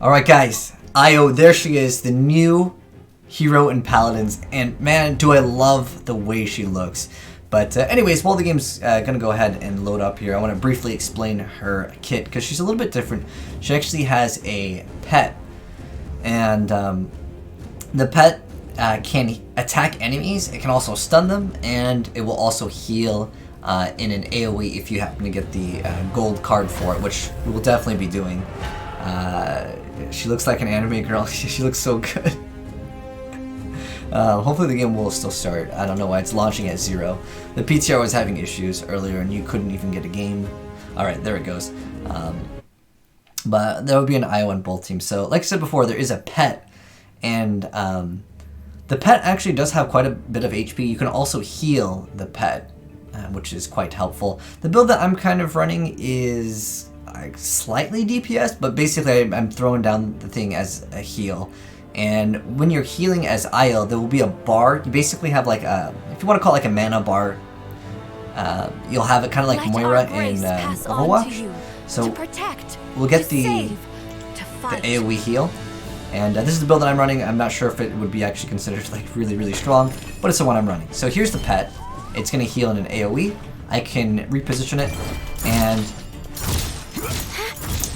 Alright guys, Io, there she is, the new hero in Paladins, and man, do I love the way she looks. But anyways, while the game's gonna go ahead and load up here, I want to briefly explain her kit, because she's a little bit different. She actually has a pet, and the pet can attack enemies, it can also stun them, and it will also heal in an AoE if you happen to get the gold card for it, which we will definitely be doing. She looks like an anime girl. She looks so good. Hopefully the game will still start. I don't know why it's launching at 0. The PTR was having issues earlier and you couldn't even get a game. Alright, there it goes. But there will be an IO on both teams. So like I said before, there is a pet, and the pet actually does have quite a bit of HP. You can also heal the pet, which is quite helpful. The build that I'm kind of running is slightly DPS, but basically I'm throwing down the thing as a heal. And when you're healing as Io, there will be a bar. You basically have like a, if you want to call it like a mana bar, you'll have it kind of like Moira in Overwatch. So we'll get the AoE heal. And this is the build that I'm running. I'm not sure if it would be actually considered like really strong, but it's the one I'm running. So here's the pet. It's going to heal in an AoE. I can reposition it, and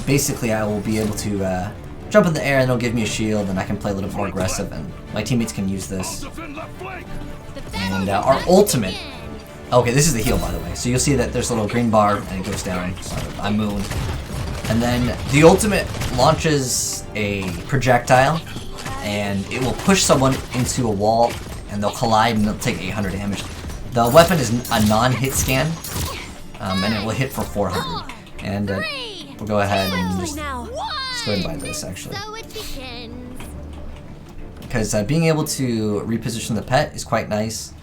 basically I will be able to jump in the air and it'll give me a shield, and I can play a little bit more aggressive, and my teammates can use this. And our ultimate, okay, this is the heal by the way, so you'll see that there's a little green bar and it goes down. I moon. And then the ultimate launches a projectile, and it will push someone into a wall, and they'll collide and they'll take 800 damage. The weapon is a non-hit scan, and it will hit for 400. And we'll go ahead and just go ahead and buy this actually. Because being able to reposition the pet is quite nice.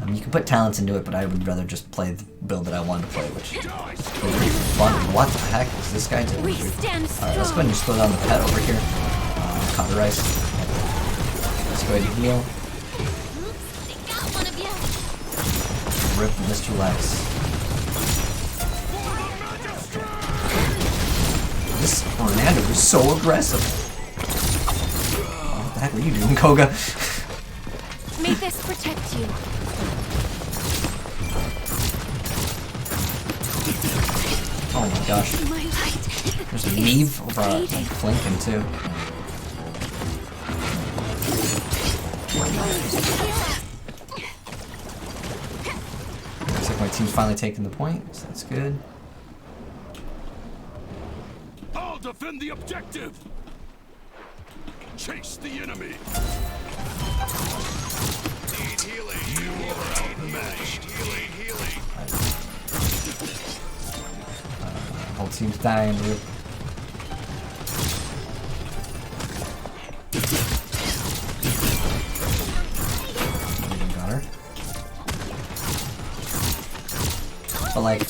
You can put talents into it, but I would rather just play the build that I wanted to play, which is pretty fun. What the heck is this guy doing? Alright, let's go ahead and just slow down the pet over here. Cauterize. Let's go ahead and heal. Rip Mr. Lex. This Fernando is so aggressive. What the heck are you doing, Koga? May this protect you. Oh my gosh. There's a Neve over flanking too. Looks like my team's finally taking the point, so that's good. I'll defend the objective. Chase the enemy. Need healing. You are outmatched. Healing. Whole team's dying, dude. Got her. But like,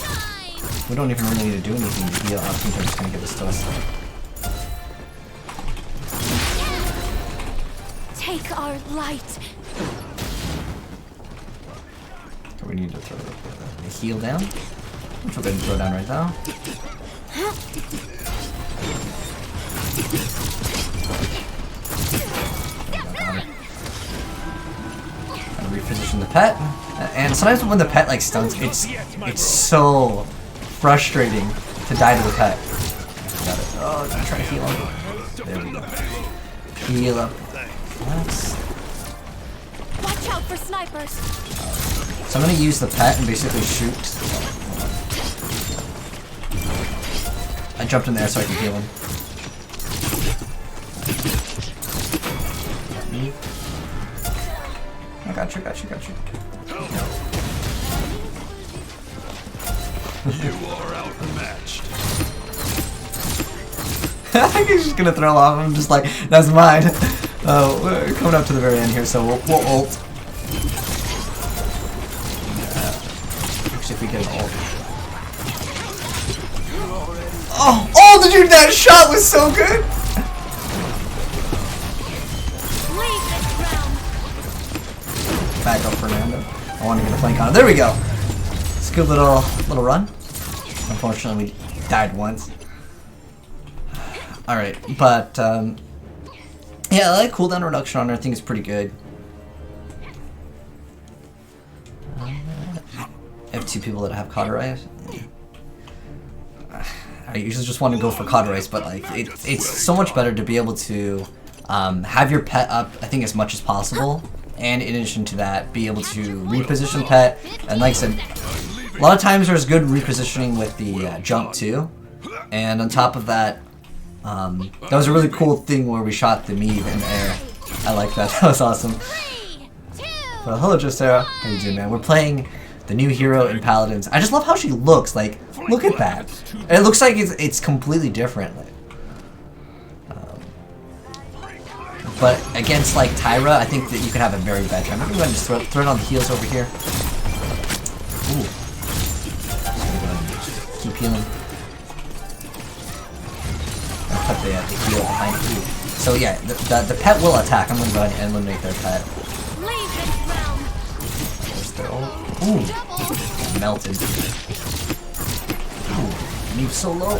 we don't even really need to do anything to heal. I think they're just gonna give this to us. Take our light. So we need to throw the heal down, which we'll go ahead and throw down right now. Gotta reposition the pet, and sometimes when the pet like stuns, it's so frustrating to die to the pet. Got it. Oh, I'm trying to heal him. There we go. Heal up. Watch out for snipers. So I'm gonna use the pet and basically shoot. I jumped in there so I can heal him. I got you. You are outmatched. I think he's just gonna throw off. I'm just like, that's mine. We're coming up to the very end here, so we'll ult. Actually, if we get an ult. Oh, dude, that shot was so good! Back up, Fernando. I want to get a flank on it. There we go. It's a good little run. Unfortunately, we died once. Alright, but yeah, I like cooldown reduction on her. I think it's pretty good. I have 2 people that have cauterize. I usually just want to go for cauterize, but like it's so much better to be able to have your pet up, I think, as much as possible, and in addition to that, be able to reposition pet. And like I said, a lot of times there's good repositioning with the jump too. And on top of that, that was a really cool thing where we shot the Meave in the air. I like that. That was awesome. Well, hello, Jostera. How you doing, man? We're playing the new hero in Paladins. I just love how she looks. Like, look at that. And it looks like it's completely different. Like, but against like Tyra, I think that you could have a very bad time. I'm gonna go ahead and just throw it on the heals over here. Ooh. Keep healing. I'll put the heal behind you. So yeah, the pet will attack. I'm gonna go ahead and eliminate their pet. There's their ult. Ooh. Melted. Ooh. Meave so low.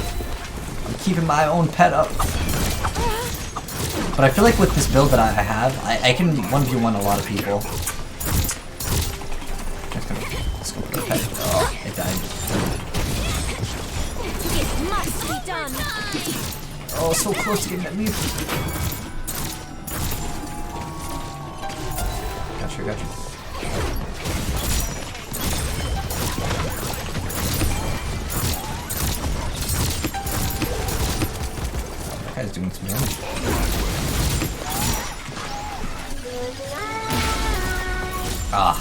I'm keeping my own pet up. But I feel like with this build that I have, I can 1v1 a lot of people. Let's go for the pet. Oh, it died. It must be done. Oh, so close to getting that Meave. Gotcha, gotcha. That guy's doing some damage. Ah.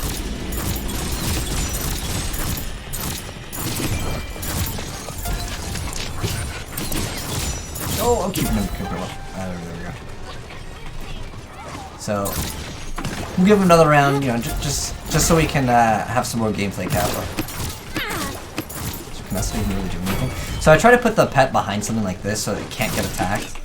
Oh, I'm keeping him low. There we go. So, we'll give him another round, you know, just so we can have some more gameplay capital. So that's not even really doing anything. So I try to put the pet behind something like this so it can't get attacked.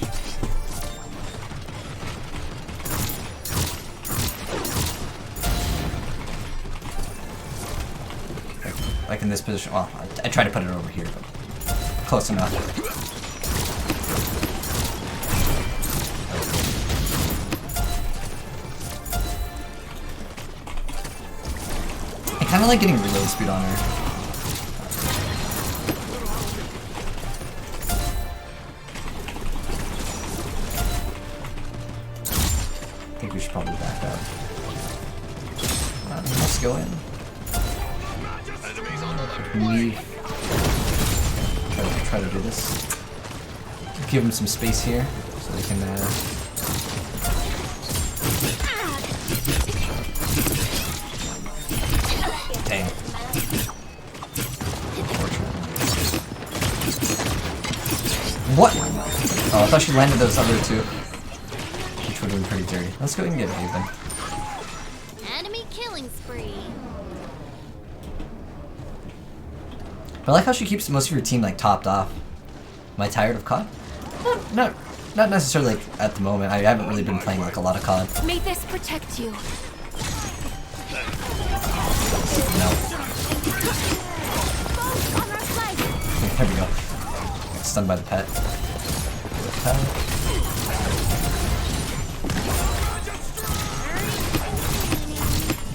Like in this position. Well, I try to put it over here, but close enough. I kind of like getting reload speed on her. I think we should probably back up. Let's go in. Meave. Try to do this. Give him some space here so they can. Dang. What? Oh, I thought she landed those other two, which would have been pretty dirty. Let's go and get Meave then. Enemy killing spree. But I like how she keeps most of your team like topped off. Am I tired of COD? Not necessarily like, at the moment. I haven't really been playing like a lot of COD. May this protect you. No. There we go. Got stunned by the pet.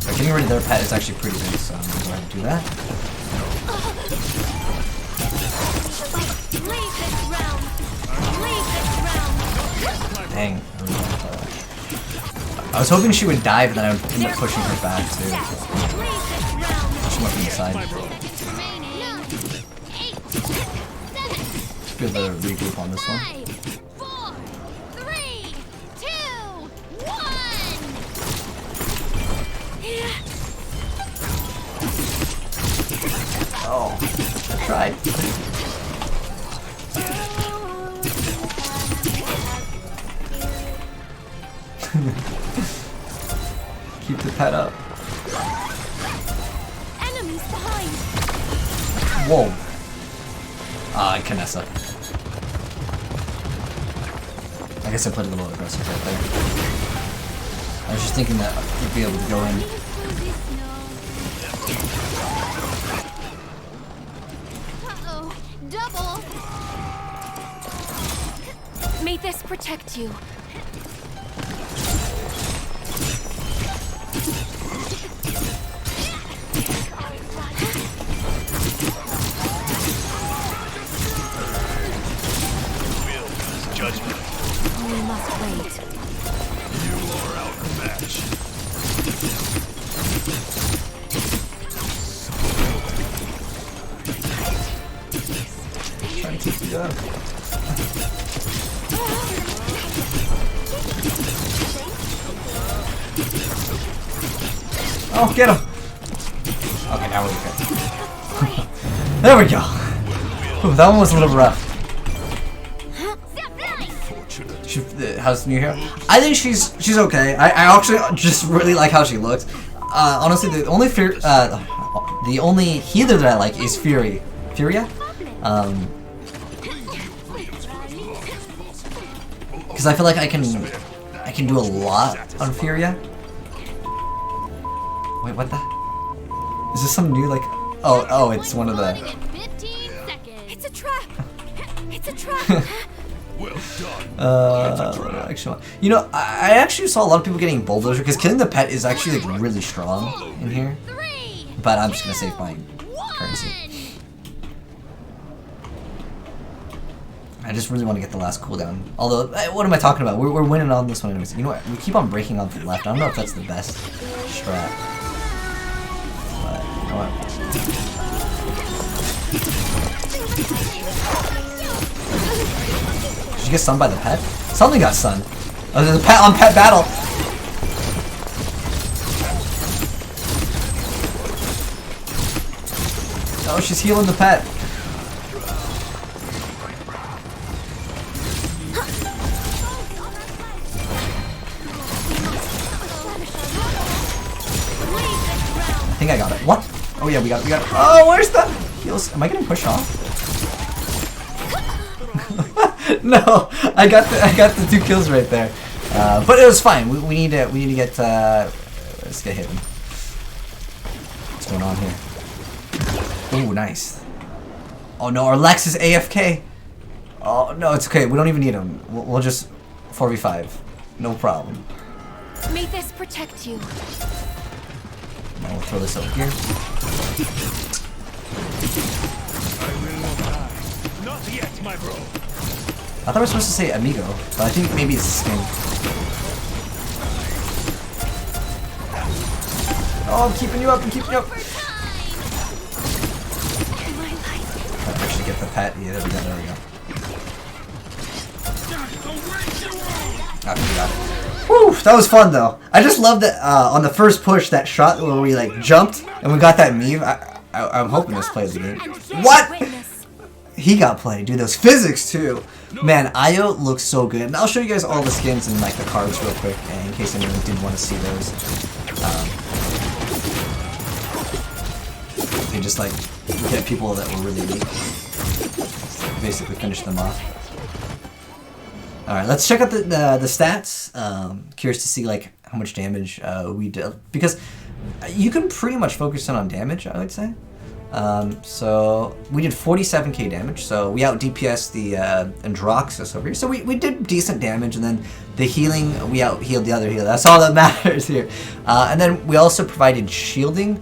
But getting rid of their pet is actually pretty big, so I'm gonna go ahead and do that. Dang. I was hoping she would dive, then I would end up pushing her back too. Push him up from the side. Just be able to regroup on this one. 4, 3, 2, 1. Oh, I tried. Keep the pet up. Enemies behind. Whoa. Ah, Kanessa. I guess I played a little aggressive right there. I was just thinking that we'd be able to go in. May this protect you. Judgment. We must wait. You are outmatched. Trying to keep you up. Oh, get him! Okay, now we're good. There we go. Ooh, that one was a little rough. How's new here? I think she's okay. I actually just really like how she looks. Honestly, the only healer that I like is Fury. Furia? Because I feel like I can do a lot on Furia. Wait, what the? Is this some new like? Oh, it's one of the. It's a trap. It's a trap. Well done. Actually, you know, I actually saw a lot of people getting bulldozer because killing the pet is actually like really strong in here. But I'm just gonna save my currency. I just really want to get the last cooldown. Although, what am I talking about? We're winning on this one anyways. You know what? We keep on breaking on the left. I don't know if that's the best strat. But, you know what? Did you get stunned by the pet? Something got stunned. Oh, there's a pet on pet battle. Oh, she's healing the pet. I think I got it. What? Oh yeah, we got it. Oh, where's the heals? Am I getting pushed off? No, I got the 2 kills right there. But it was fine. We need to get let's get hit. What's going on here? Oh, nice. Oh no, our Lex is AFK. Oh no, it's okay. We don't even need him. We'll just 4v5. No problem. May this protect you. Now we'll throw this over here. Not yet, my bro. I thought I was supposed to say amigo, but I think maybe it's a skin. Oh, I'm keeping you up, I'm keeping you up. I actually get the pet. Yeah, there we go, there we go. Okay, we got it. Whew, that was fun though. I just love that on the first push, that shot where we like jumped and we got that meme. I'm hoping this plays the game. What? He got played, dude. Those physics too. Man, Io looks so good. And I'll show you guys all the skins and like the cards real quick, in case anyone did want to see those. They just like get people that were really weak. Basically finish them off. All right, let's check out the stats. Curious to see like how much damage we did, because you can pretty much focus in on damage, I would say. So we did 47k damage, so we out DPS the Androxus over here. So we did decent damage, and then the healing, we out healed the other healer. That's all that matters here. And then we also provided shielding,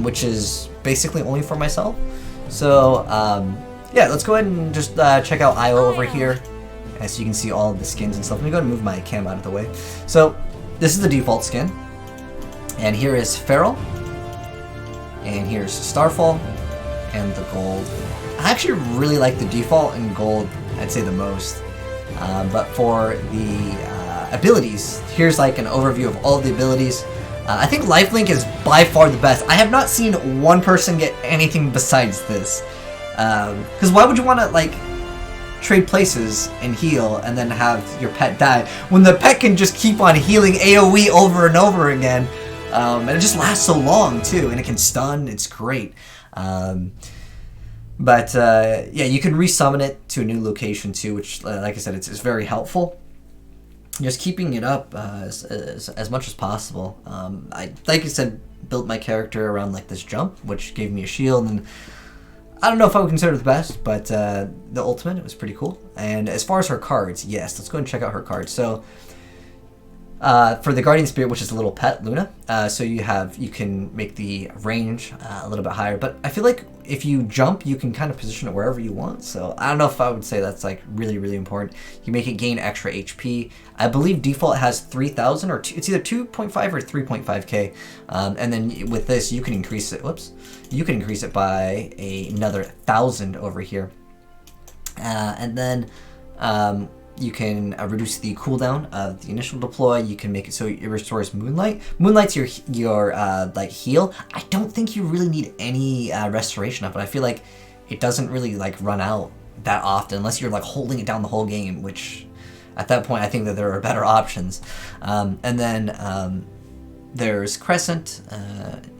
which is basically only for myself. So yeah, let's go ahead and just check out Io over here, as you can see all of the skins and stuff. Let me go ahead and move my cam out of the way. So this is the default skin, and here is Feral. And here's Starfall and the gold. I actually really like the default and gold, I'd say the most. But for the abilities, here's like an overview of all of the abilities. I think Lifelink is by far the best. I have not seen one person get anything besides this. Because why would you want to like trade places and heal and then have your pet die when the pet can just keep on healing AoE over and over again? And it just lasts so long too, and it can stun. It's great. But yeah, you can resummon it to a new location too, which, like I said, it's very helpful. Just keeping it up as much as possible. I, like I said, built my character around like this jump, which gave me a shield, and I don't know if I would consider it the best, but the ultimate, it was pretty cool. And as far as her cards, yes, let's go and check out her cards. So for the Guardian Spirit, which is a little pet, Luna, so you can make the range a little bit higher, but I feel like if you jump, you can kind of position it wherever you want, so I don't know if I would say that's like really, really important. You make it gain extra HP. I believe default has 3,000, or it's either 2.5 or 3.5k, and then with this, you can increase it, you can increase it by another 1,000 over here, and then you can reduce the cooldown of the initial deploy. You can make it so it restores Moonlight. Moonlight's your like heal. I don't think you really need any restoration of it. I feel like it doesn't really like run out that often unless you're like holding it down the whole game, which at that point I think that there are better options. And then there's Crescent.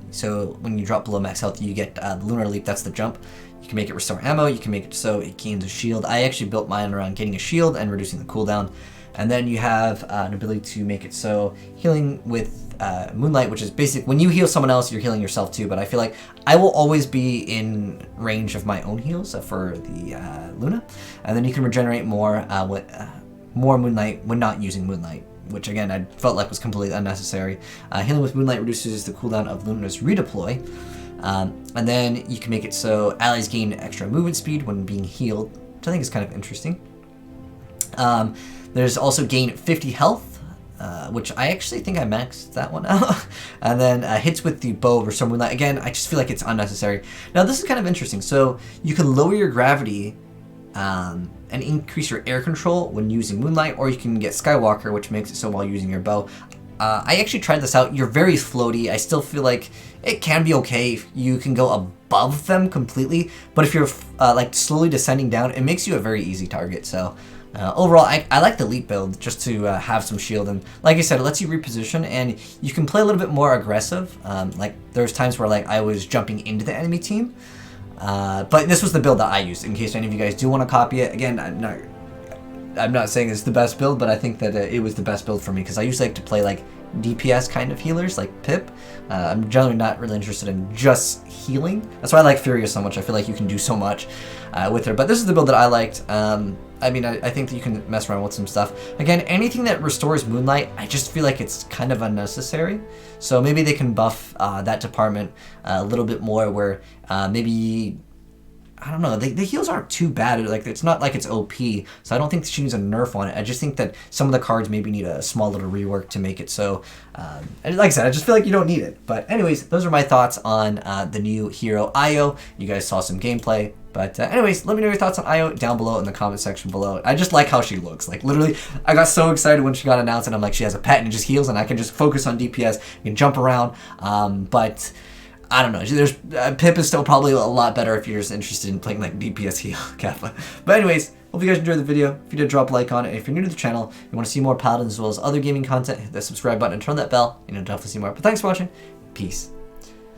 So when you drop below max health, you get the Lunar Leap. That's the jump. You can make it restore ammo, you can make it so it gains a shield. I actually built mine around getting a shield and reducing the cooldown. And then you have an ability to make it so healing with Moonlight, which is basic. When you heal someone else, you're healing yourself too, but I feel like I will always be in range of my own heals for the Luna. And then you can regenerate more more Moonlight when not using Moonlight, which again, I felt like was completely unnecessary. Healing with Moonlight reduces the cooldown of Luna's redeploy. And then you can make it so allies gain extra movement speed when being healed, which I think is kind of interesting. There's also gain 50 health, which I actually think I maxed that one out. And then hits with the bow restore Moonlight. Again, I just feel like it's unnecessary. Now this is kind of interesting. So you can lower your gravity and increase your air control when using Moonlight, or you can get Skywalker, which makes it so while using your bow. I actually tried this out. You're very floaty. I still feel like it can be okay if you can go above them completely, but if you're like slowly descending down, it makes you a very easy target. So overall, I like the leap build just to have some shield, and like I said, it lets you reposition and you can play a little bit more aggressive. Like there's times where like I was jumping into the enemy team, but this was the build that I used in case any of you guys do want to copy it. Again, I'm not saying it's the best build, but I think that it was the best build for me because I usually like to play like DPS kind of healers like Pip. I'm generally not really interested in just healing. That's why I like Furia so much. I feel like you can do so much with her. But this is the build that I liked. I mean, I think that you can mess around with some stuff. Again, anything that restores Moonlight, I just feel like it's kind of unnecessary. So maybe they can buff that department a little bit more where maybe... I don't know, the heals aren't too bad, like it's not like it's OP, so I don't think she needs a nerf on it. I just think that some of the cards maybe need a small little rework to make it so, and like I said, I just feel like you don't need it. But anyways, those are my thoughts on the new hero Io. You guys saw some gameplay, but anyways, let me know your thoughts on Io down below in the comment section below. I just like how she looks, like literally, I got so excited when she got announced and I'm like, she has a pet and it just heals and I can just focus on DPS and jump around, but... I don't know. There's Pip is still probably a lot better if you're just interested in playing like DPS heal Kappa. But anyways, hope you guys enjoyed the video. If you did, drop a like on it. If you're new to the channel, you want to see more Paladins as well as other gaming content, hit that subscribe button and turn that bell, and you'll definitely see more. But thanks for watching. Peace.